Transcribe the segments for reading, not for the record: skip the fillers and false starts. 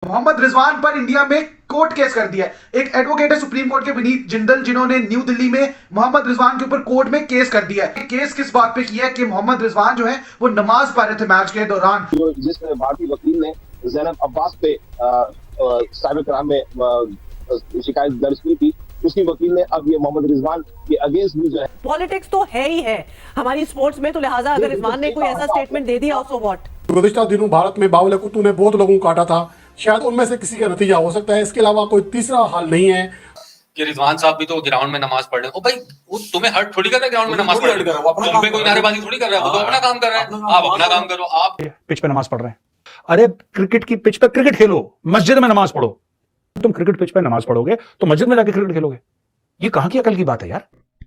मोहम्मद रिजवान पर इंडिया में court case कर दिया है। एक एडवोकेट है सुप्रीम कोर्ट के विनीत जिंदल, जिन्होंने न्यू दिल्ली में मोहम्मद रिजवान के ऊपर कोर्ट में केस कर दिया है। केस किस बात पे किया है कि मोहम्मद रिजवान जो है वो नमाज पढ़ रहे थे मैच के दौरान। जिस भारतीय वकील ने ज़ैनब अब्बास पे साइबर क्राइम में शिकायत दर्ज की थी, उसकी वकील ने अब ये मोहम्मद रिजवान के अगेंस्ट भी जो है, पॉलिटिक्स तो है ही है हमारी स्पोर्ट्स में, तो लिहाजा अगर रिजवान ने कोई ऐसा स्टेटमेंट दे दिया सो व्हाट। गुज़िश्ता दिनों भारत में बावले कुत्तों ने बहुत लोगों को काटा था, शायद उनमें से किसी का नतीजा हो सकता है। इसके अलावा कोई तीसरा हल नहीं है कि रिजवान साहब भी तो ग्राउंड में नमाज पढ़ रहे हैं। ओ भाई, वो तुम्हें हर्ट थोड़ी कर रहा है ग्राउंड में नमाज पढ़ रहे हैं, तुम पे कोई नारेबाजी थोड़ी कर रहा है, वो तो अपना काम कर रहा है। आप अपना काम करो। आप पिच पे नमाज पढ़ रहे हैं, अरे क्रिकेट की पिच पे क्रिकेट खेलो, मस्जिद में नमाज पढ़ो। तुम क्रिकेट पिच पे नमाज पढ़ोगे तो मस्जिद में जाके क्रिकेट खेलोगे, ये कहां की अकल की बात है यार।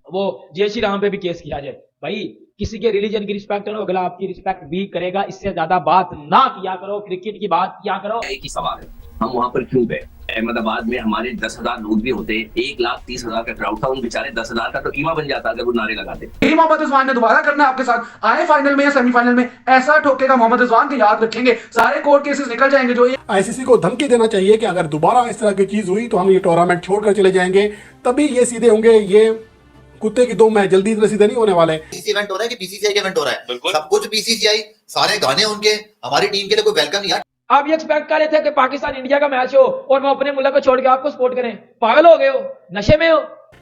वो जय श्री राम पे भी केस किया जाए, भाई किसी के रिलीजन की रिस्पेक्ट करो, अगला आपकी रिस्पेक्ट भी करेगा, इससे ज्यादा बात ना किया करो, क्रिकेट की बात किया करो। एक ही सवाल है, हम वहां पर क्यों गए? अहमदाबाद में हमारे 10,000 लोग भी होते, 1,30,000 का क्राउड था, उन बेचारे 10,000 का तो कीमा बन जाता अगर वो नारे लगाते। यही मोहम्मद रिजवान ने दोबारा करना है आपके साथ, आए फाइनल में या सेमीफाइनल में ऐसा ठोकेगा मोहम्मद रिजवान के, याद रखेंगे सारे कोर्ट केसेस निकल जाएंगे। जो आईसीसी को धमकी देना चाहिए कि अगर दोबारा इस तरह की चीज हुई तो हम ये टूर्नामेंट छोड़कर चले जाएंगे, तभी ये सीधे होंगे। ये कुत्ते की दुम है, जल्दी इतने सीधे नहीं होने वाले। इवेंट हो रहा है कि बीसीसीआई का इवेंट हो रहा है, सब कुछ बीसीसीआई, सारे गाने उनके, हमारी टीम के लिए कोई वेलकम नहीं। आप ये एक्सपेक्ट कर रहे थे कि पाकिस्तान इंडिया का मैच हो और मैं अपने मुल्क को छोड़ के आपको सपोर्ट करें? पागल हो गए हो, नशे में हो।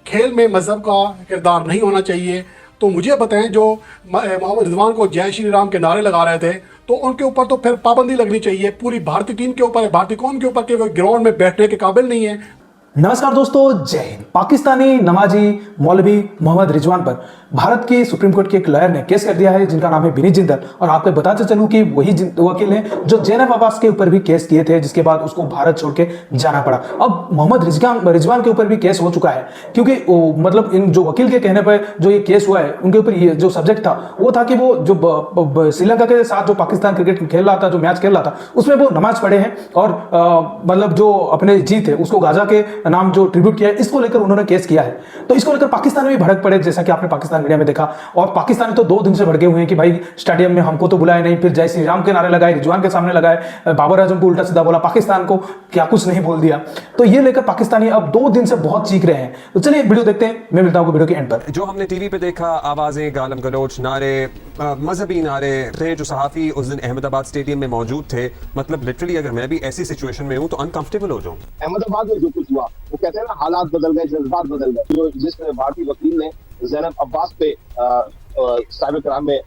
खेल में मजहब का किरदार नहीं होना चाहिए। तो मुझे बताएं, जो मोहम्मद रिजवान को जय श्री राम के नारे लगा रहे थे, तो उनके ऊपर तो फिर पाबंदी लगनी चाहिए। पूरी भारतीय टीम के ऊपर, भारतीय कौम के ऊपर, के वो ग्राउंड में बैठने के काबिल नहीं है। नमस्कार दोस्तों, जय हिंद। पाकिस्तानी नमाजी मौलवी मोहम्मद रिजवान पर भारत की सुप्रीम कोर्ट के एक लॉयर ने केस कर दिया है, जिनका नाम है विनीत जिंदल। और आपको बताते चलूं कि वही वकील हैं जो ज़ैनब अब्बास के ऊपर भी केस किए थे, जिसके बाद उसको भारत छोड़ के जाना पड़ा। अब मोहम्मद रिजवान के ऊपर भी केस हो चुका है, क्योंकि मतलब इन जो वकील के कहने पर जो ये केस हुआ है, उनके ऊपर ये जो सब्जेक्ट था वो था कि वो जो श्रीलंका के साथ जो पाकिस्तान क्रिकेट खेल रहा था, जो मैच खेल रहा था, उसमें वो नमाज पढ़े हैं और मतलब जो अपने जीत है उसको गाजा के नाम जो ट्रिब्यूट किया है, इसको लेकर उन्होंने केस किया है। तो इसको लेकर पाकिस्तान में भी भड़क पड़े, जैसा कि आपने पाकिस्तान मीडिया में देखा। और पाकिस्तानी तो 2 दिन से भड़के हुए हैं कि भाई स्टेडियम में हमको तो बुलाया नहीं, फिर जय श्री राम के नारे लगाए, रिजवान के सामने लगाए, बाबर आजम को उल्टा सीधा बोला, पाकिस्तान को क्या कुछ नहीं बोल दिया। तो ये लेकर पाकिस्तानी अब 2 दिन से बहुत चीख रहे हैं। तो चलिए वीडियो देखते हैं, मैं मिलता हूं वीडियो के एंड पर। जो हमने टीवी पे देखा, आवाजें, गालम गलोच, नारे, मजहबी नारे थे, जो सहाफी उस दिन अहमदाबाद स्टेडियम में मौजूद थे, मतलब लिटरली अगर मैं भी ऐसी सिचुएशन में हूं तो अनकंफर्टेबल हो जाऊं। अहमदाबाद में जो कुछ हुआ, वो कहते हैं ना, हालात बदल गए, जज्बात बदल गए। जो जिस भारतीय वकील ने ज़ैनब अब्बास पे साइबर क्राइम में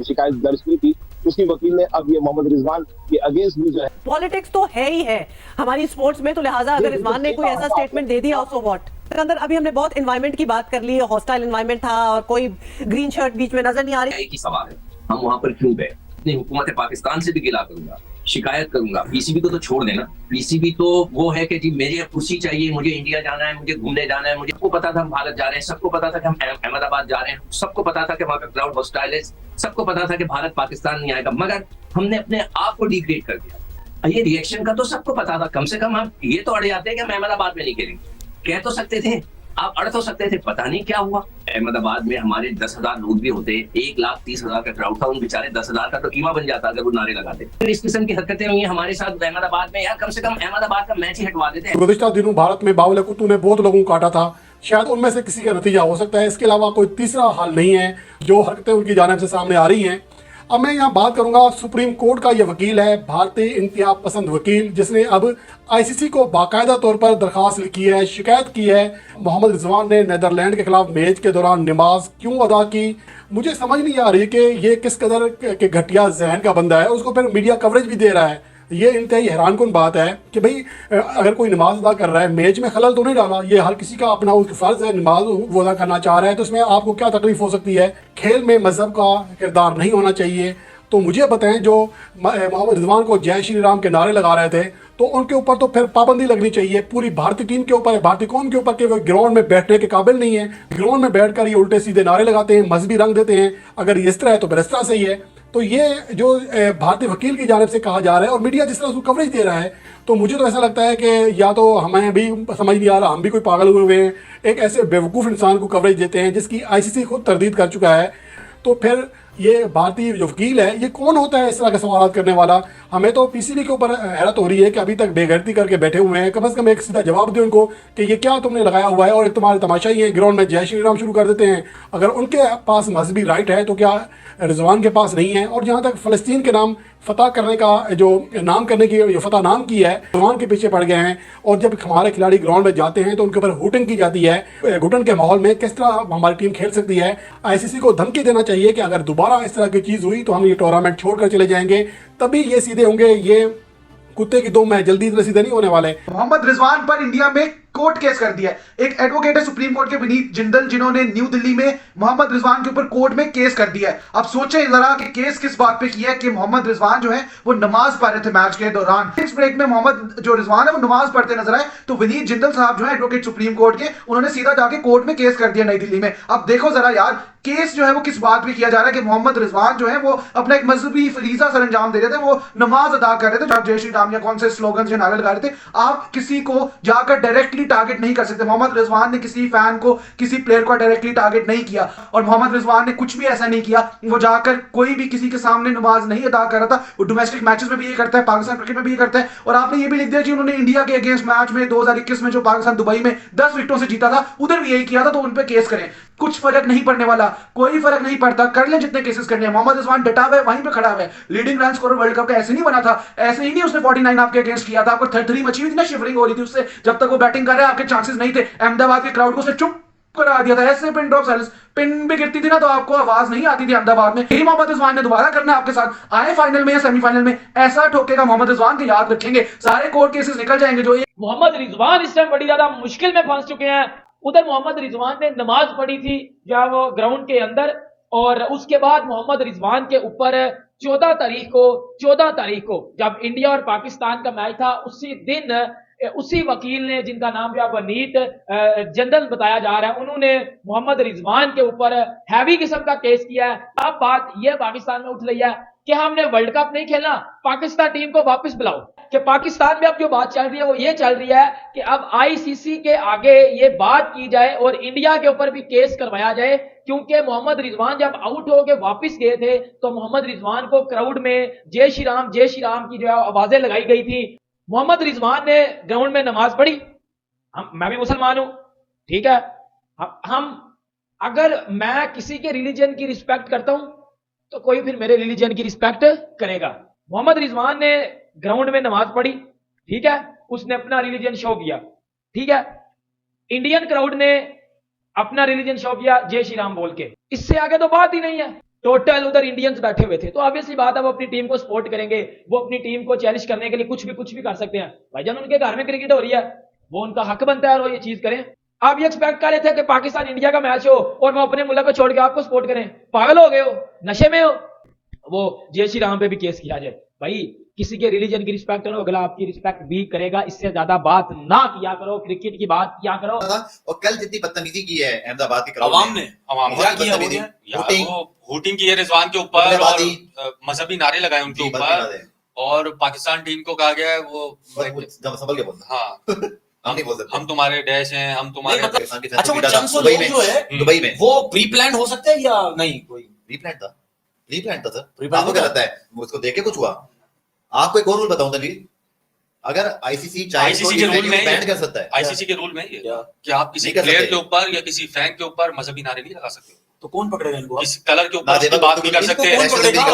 शिकायत दर्ज की थी, उसकी वकील ने अब ये मोहम्मद रिजवान के अगेंस्ट भी जो है, पॉलिटिक्स तो है ही है हमारी स्पोर्ट्स में, तो लिहाजा अगर रिजवान ने कोई ऐसा स्टेटमेंट दे दिया सो व्हाट। अंदर अभी हमने बहुत एनवायरनमेंट की बात कर ली, हॉस्टाइल एनवायरनमेंट था और कोई ग्रीन शर्ट बीच में नजर नहीं आ रही। एक ही सवाल है, हम वहां पर क्यों गए? अपनी हुकूमत पाकिस्तान से भी गिला करूंगा, शिकायत करूंगा। पीसीबी को तो छोड़ देना, पीसीबी तो वो है कि जी मेरी कुर्सी चाहिए, मुझे इंडिया जाना है, मुझे घूमने जाना है। मुझे सबको पता था हम भारत जा रहे हैं, सबको पता था कि हम अहमदाबाद जा रहे हैं, सबको पता था कि वहां का क्राउड हॉस्टाइल है, सबको पता था कि भारत पाकिस्तान नहीं आएगा, मगर हमने अपने आप को डिग्रेड कर दिया। ये रिएक्शन का तो सबको पता था, कम से कम हम ये तो अड़ जाते हैं कि हम अहमदाबाद में नहीं खेलेंगे। कह तो सकते थे, आप अड़ तो सकते थे, पता नहीं क्या हुआ। अहमदाबाद में हमारे 10,000 लोग भी होते, 1,30,000 का क्राउड था, उन बेचारे 10,000 का तो कीमा बन जाता अगर वो नारे लगाते। फिर इस किस्म की हरकतें हुई हमारे साथ अहमदाबाद में, यार कम से कम अहमदाबाद का मैच ही हटवा देते। गुज़िश्ता दिनों भारत में बावले कुत्तों ने बहुत लोगों को काटा था, शायद उनमें से किसी का नतीजा हो सकता है। इसके अलावा कोई तीसरा हल नहीं है। जो हरकतें उनकी जानिब से सामने आ रही हैं, अब मैं यहाँ बात करूंगा सुप्रीम कोर्ट का। ये वकील है भारतीय इंतहा पसंद वकील, जिसने अब आईसीसी को बाकायदा तौर पर दरख्वास्त लिखी है, शिकायत की है। मोहम्मद रिजवान ने नीदरलैंड के खिलाफ मैच के दौरान नमाज क्यों अदा की? मुझे समझ नहीं आ रही कि ये किस कदर के घटिया जहन का बंदा है, उसको फिर मीडिया कवरेज भी दे रहा है। ये इंतहाई हैरानकुन बात है कि भाई अगर कोई नमाज अदा कर रहा है, मैच में खलल तो नहीं डाला, ये हर किसी का अपना फर्ज है, नमाज वो अदा करना चाह रहा है, तो इसमें आपको क्या तकलीफ हो सकती है? खेल में मजहब का किरदार नहीं होना चाहिए। तो मुझे बताएं, जो मोहम्मद रिजवान को जय श्री राम के नारे लगा रहे थे, तो उनके ऊपर तो फिर पाबंदी लगनी चाहिए। पूरी भारतीय टीम के ऊपर, भारतीय कौम के ऊपर, के वो ग्राउंड में बैठने के काबिल नहीं है। ग्राउंड में बैठकर ये उल्टे सीधे नारे लगाते हैं, मजहबी रंग देते हैं। अगर इस तरह है तो फिर इस तरह से ही है। तो ये जो भारतीय वकील की जानिब से कहा जा रहा है और मीडिया जिस तरह उसको कवरेज दे रहा है, तो मुझे तो ऐसा लगता है कि या तो हमें भी समझ नहीं आ रहा, हम भी कोई पागल हुए हैं, एक ऐसे बेवकूफ़ इंसान को कवरेज देते हैं जिसकी आईसीसी खुद तरदीद कर चुका है। तो फिर ये भारतीय जो वकील है ये कौन होता है इस तरह के सवाल करने वाला। हमें तो पीसीबी के ऊपर हैरत हो रही है कि अभी तक बेगैरती करके बैठे हुए हैं। कम से कम एक सीधा जवाब दो उनको कि ये क्या तुमने लगाया हुआ है, और तुम्हारे तमाशा ही है ग्राउंड में जय श्री राम शुरू कर देते हैं। अगर उनके पास मजहबी राइट है तो क्या रिजवान के पास नहीं है। और जहाँ तक फ़लस्तीन के नाम फतह करने का जो नाम करने की जो फतह नाम की है, रिजवान के पीछे पड़ गए हैं। और जब हमारे खिलाड़ी ग्राउंड में जाते हैं तो उनके ऊपर हुटिंग की जाती है। घुटन के माहौल में किस तरह हमारी टीम खेल सकती है। आईसीसी को धमकी देना चाहिए कि अगर दोबारा इस तरह की चीज़ हुई तो हम ये टूर्नामेंट छोड़कर चले जाएंगे, तभी ये सीधे होंगे। ये कुत्ते की दुम है, जल्दी इतने सीधे नहीं होने वाले। मोहम्मद रिजवान पर इंडिया में कोर्ट केस कर दिया है। एक एडवोकेट है सुप्रीम कोर्ट के विनीत जिंदल, जिन्होंने न्यू दिल्ली में मोहम्मद रिजवान के ऊपर कोर्ट में केस कर दिया है। अब सोचें जरा कि केस किस बात पे किया है कि मोहम्मद रिजवान जो है वो नमाज पढ़ रहे थे मैच के दौरान। इस ब्रेक में मोहम्मद जो रिजवान है वो नमाज पढ़ते नजर आए तो विनीत जिंदल साहब जो है एडवोकेट सुप्रीम कोर्ट के, उन्होंने सीधा जाके कोर्ट में केस कर दिया नई दिल्ली में। अब देखो जरा यार केस जो है वो किस बात पे किया जा रहा है कि मोहम्मद रिजवान जो है वो अपना एक मजहबी फरीजा सर अंजाम दे रहे थे, वो नमाज अदा कर रहे थे, जय श्री राम या कौन से स्लोगन जो नारे लगा रहे थे। आप किसी को जाकर डायरेक्टली टारगेट नहीं कर सकते। मोहम्मद रिजवान ने किसी फैन को, किसी प्लेयर को डायरेक्टली टारगेट नहीं किया, और मोहम्मद रिजवान ने कुछ भी ऐसा नहीं किया। वो जाकर कोई भी किसी के सामने नमाज नहीं अदा कर रहा था। वो डोमेस्टिक मैचेस में भी ये करता है, पाकिस्तान क्रिकेट में भी ये करता है। और आपने ये भी लिख दिया कि उन्होंने इंडिया के अगेंस्ट मैच में 2021 में जो पाकिस्तान दुबई में 10 विकेटों से जीता था, उधर भी यही किया था, तो उन पे केस करें। कुछ फर्क नहीं पड़ने वाला, कोई फर्क नहीं पड़ता, कर लें जितने केसेस करने हैं। मोहम्मद रिजवान डटा हुआ है, वहीं पे खड़ा हुआ है। Leading run scorer world cup का ऐसे नहीं बना था, ऐसे ही नहीं उसने 49 आपके अगेंस्ट किया था। आपको थरथरी मची हुई थी ना, शिवरिंग हो रही थी उससे, जब तक वो बैटिंग कर रहा है आपके चांसेस नहीं थे। अहमदाबाद के क्राउड को उसने चुप करा दिया था, ऐसे पिन ड्रॉप साइलेंस। पिन भी गिरती थी ना तो आपको आवाज नहीं आती थी अहमदाबाद में। यही मोहम्मद रिजवान ने दोबारा करना है आपके साथ, आए फाइनल में या सेमीफाइनल में ऐसा ठोकेगा मोहम्मद रिजवान के, याद रखेंगे सारे कोर्ट केसेस निकल जाएंगे। जो मोहम्मद रिजवान इस टाइम बड़ी ज्यादा मुश्किल में फंस चुके हैं। उधर मोहम्मद रिजवान ने नमाज पढ़ी थी जब वो ग्राउंड के अंदर, और उसके बाद मोहम्मद रिजवान के ऊपर 14 तारीख को जब इंडिया और पाकिस्तान का मैच था, उसी दिन उसी वकील ने, जिनका भी अब वनीत जिंदल बताया जा रहा है, उन्होंने मोहम्मद रिजवान के ऊपर हैवी किस्म का केस किया है। अब बात यह पाकिस्तान में उठ रही है कि हमने वर्ल्ड कप नहीं खेलना, पाकिस्तान टीम को वापस बुलाओ। कि पाकिस्तान में अब जो बात चल रही है वो ये चल रही है कि अब आईसीसी के आगे ये बात की जाए और इंडिया के ऊपर भी केस करवाया जाए, क्योंकि मोहम्मद रिजवान जब आउट होकर वापस गए थे तो मोहम्मद रिजवान को क्राउड में जय श्री राम की जो है आवाजें लगाई गई थी। मोहम्मद रिजवान ने ग्राउंड में नमाज पढ़ी। मैं भी मुसलमान हूं, ठीक है, हम अगर मैं किसी के रिलीजन की रिस्पेक्ट करता हूं तो कोई फिर मेरे रिलीजन की रिस्पेक्ट करेगा। मोहम्मद रिजवान ने ग्राउंड में नमाज पढ़ी, ठीक है, उसने अपना रिलीजन शो किया, ठीक है। इंडियन क्राउड ने अपना रिलीजन शो किया जय श्री राम बोल के, इससे आगे तो बात ही नहीं है। टोटल उधर इंडियंस बैठे हुए थे, तो ऑब्वियसली बात है वो अपनी टीम को सपोर्ट करेंगे, वो अपनी टीम को चैलेंज करने के लिए कुछ भी कर सकते हैं। भाईजान उनके घर में क्रिकेट हो रही है, वो उनका हक बनता है और वो ये चीज करें। आप ये एक्सपेक्ट कर रहे थे कि पाकिस्तान इंडिया का मैच हो और वो अपने मुल्क को छोड़ के आपको सपोर्ट करें? पागल हो गए हो, नशे में हो। वो जय श्री राम पे भी केस किया जाए। भाई किसी के रिलीजन की रिस्पेक्ट करो, अगला आपकी रिस्पेक्ट भी करेगा, इससे ज्यादा बात ना किया करो, क्रिकेट की बात किया करो। और कल जितनी बदतमीजी की है अहमदाबाद के क्राउड अवाम ने हुटिंग की है रिजवान के ऊपर, मजहबी नारे लगाए उनके ऊपर, और पाकिस्तान टीम को कहा गया है वो संभल के बोलना। हाँ, हम तुम्हारे डैश हैं, हम तुम्हारे। अच्छा वो 400 लोग जो है दुबई में, वो प्री प्लान हो सकते हैं या नहीं? कोई प्री प्लान था सर। आपको क्या लगता है उसको देख के कुछ हुआ? आपको एक और रूल बताऊं तनवीर, अगर आईसीसी चाहे आईसीसी के रूल में बैन कर सकता है, आईसीसी के रूल में ये कि आप किसी प्लेयर के ऊपर या किसी फैन के ऊपर मजहबी नारे नहीं लगा सकते। तो कौन पकड़ेगा इनको? किसी कलर के ऊपर उसकी बात नहीं कर सकते,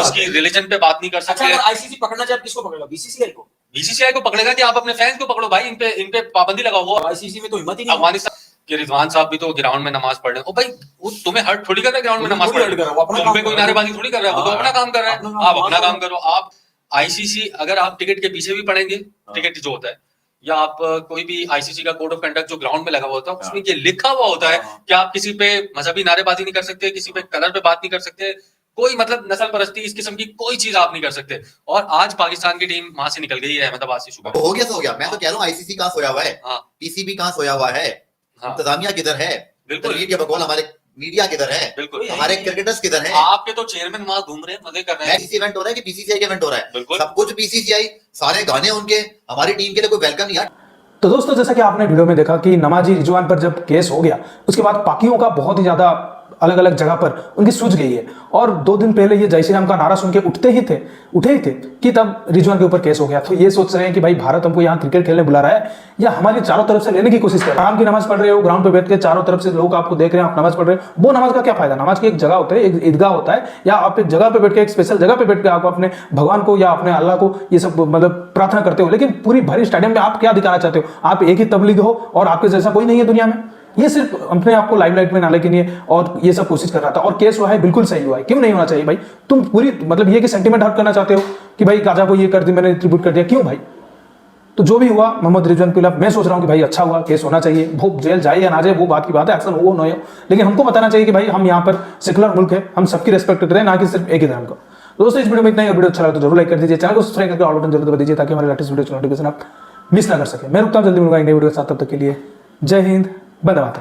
उसकी रिलीजन पे बात नहीं कर सकते। अच्छा आईसीसी पकड़ना चाहे किसको पकड़ेगा? बीसीसीआई को? बीसीसीआई को पकड़ेगा कि आप अपने फैंस को पकड़ो भाई, इन पे पाबंदी लगाओ। आईसीसी में तो हिम्मत ही नहीं। अफगानिस्तान के रिजवान साहब भी तो ग्राउंड में नमाज पढ़ रहे हैं। ओ भाई वो तुम्हें हर्ट थोड़ी कर रहा है ग्राउंड में नमाज पढ़ रहे हैं, तुम पे कोई नारेबाजी थोड़ी कर रहा है, वो तो अपना काम कर रहा है। आप अपना काम करो। आप आईसीसी अगर आप टिकट के पीछे भी पढ़ेंगे, टिकट जो होता है, या आप कोई भी आईसीसी का कोड ऑफ कंडक्ट जो ग्राउंड में लगा हुआ होता है उसमें ये लिखा हुआ होता है कि आप किसी पे मजहबी नारेबाजी नहीं कर सकते, किसी पे कलर पे बात नहीं कर सकते, कोई मतलब नस्ल परस्ती इस किस्म की कोई चीज आप नहीं कर सकते। और आज पाकिस्तान की टीम वहां से निकल गई है अहमदाबाद से। शुक्र हो गया तो हो गया। मैं तो कह रहा हूँ आईसीसी कहाँ सोया हुआ है, पीसीबी कहाँ सोया हुआ है, इंतजामिया किधर है, बिल्कुल हमारे मीडिया किधर है, बिल्कुल हमारे क्रिकेटर्स किधर हैं? आपके तो चेयरमैन वहां घूम रहे हैं, मजे कर रहे हैं। आईसीसी इवेंट हो रहा है कि बीसीसीआई का इवेंट हो रहा है? बिल्कुल सब कुछ बीसीसीआई, सारे गाने उनके, हमारी टीम के लिए कोई वेलकम नहीं है। तो दोस्तों जैसा कि आपने वीडियो में देखा कि नमाजी रिजवान पर जब केस हो गया उसके बाद पाकियों का बहुत ही ज्यादा अलग अलग जगह पर उनकी सूझ गई है। और 2 दिन पहले ये जय श्री राम का नारा सुन के उठे ही थे कि तब रिजवान के ऊपर केस हो गया। तो ये सोच रहे हैं कि भाई भारत हमको यहाँ क्रिकेट खेलने बुला रहा है या हमारी चारों तरफ से लेने की कोशिश कर रहा है। आराम की नमाज पढ़ रहे हो, ग्राउंड पे बैठ के चारों तरफ से लोग आपको देख रहे हैं, आप नमाज पढ़ रहे हो, वो नमाज का क्या फायदा? नमाज की एक जगह होता है, एक ईदगाह होता है, या आप एक जगह पे बैठ के, एक स्पेशल जगह पे बैठ के आप अपने भगवान को या अपने अल्लाह को ये सब मतलब प्रार्थना करते हो। लेकिन पूरी भरी स्टेडियम में आप क्या दिखाना चाहते हो? आप एक ही तबलीग हो और आपके जैसा कोई नहीं है दुनिया में। ये सिर्फ अपने आप को लाइमलाइट में डालने के लिए और ये सब कोशिश कर रहा था। और केस हुआ है, बिल्कुल सही हुआ है। क्यों नहीं होना चाहिए भाई? तुम पूरी मतलब ये कि सेंटीमेंट हर्ट करना चाहते हो कि भाई गाजा को ये कर दी, मैंने ट्रिब्यूट कर दिया, क्यों भाई? तो जो भी हुआ मोहम्मद रिजवान के खिलाफ, मैं सोच रहा हूँ कि भाई अच्छा हुआ, केस होना चाहिए। वो जेल जाए या ना जाए वो बात की बात है, एक्शन हो ना हो, लेकिन हमको बताना चाहिए कि भाई हम यहाँ पर सेकुलर मुल्क है, हम सबकी रेस्पेक्ट करें, ना कि सिर्फ एक ही धर्म को। दोस्तों इस वीडियो में इतना ही। वीडियो अच्छा लगा तो जरूर लाइक कर दीजिए, चैनल को सब्सक्राइब करके ऑल बटन जरूर दबा दीजिए ताकि हमारे लेटेस्ट वीडियो की नोटिफिकेशन आप मिस ना कर सके। मैं रुकता हूँ, जल्दी मिलूंगा नई वीडियो के साथ, तब तक के लिए जय हिंद, वंदे मातरम।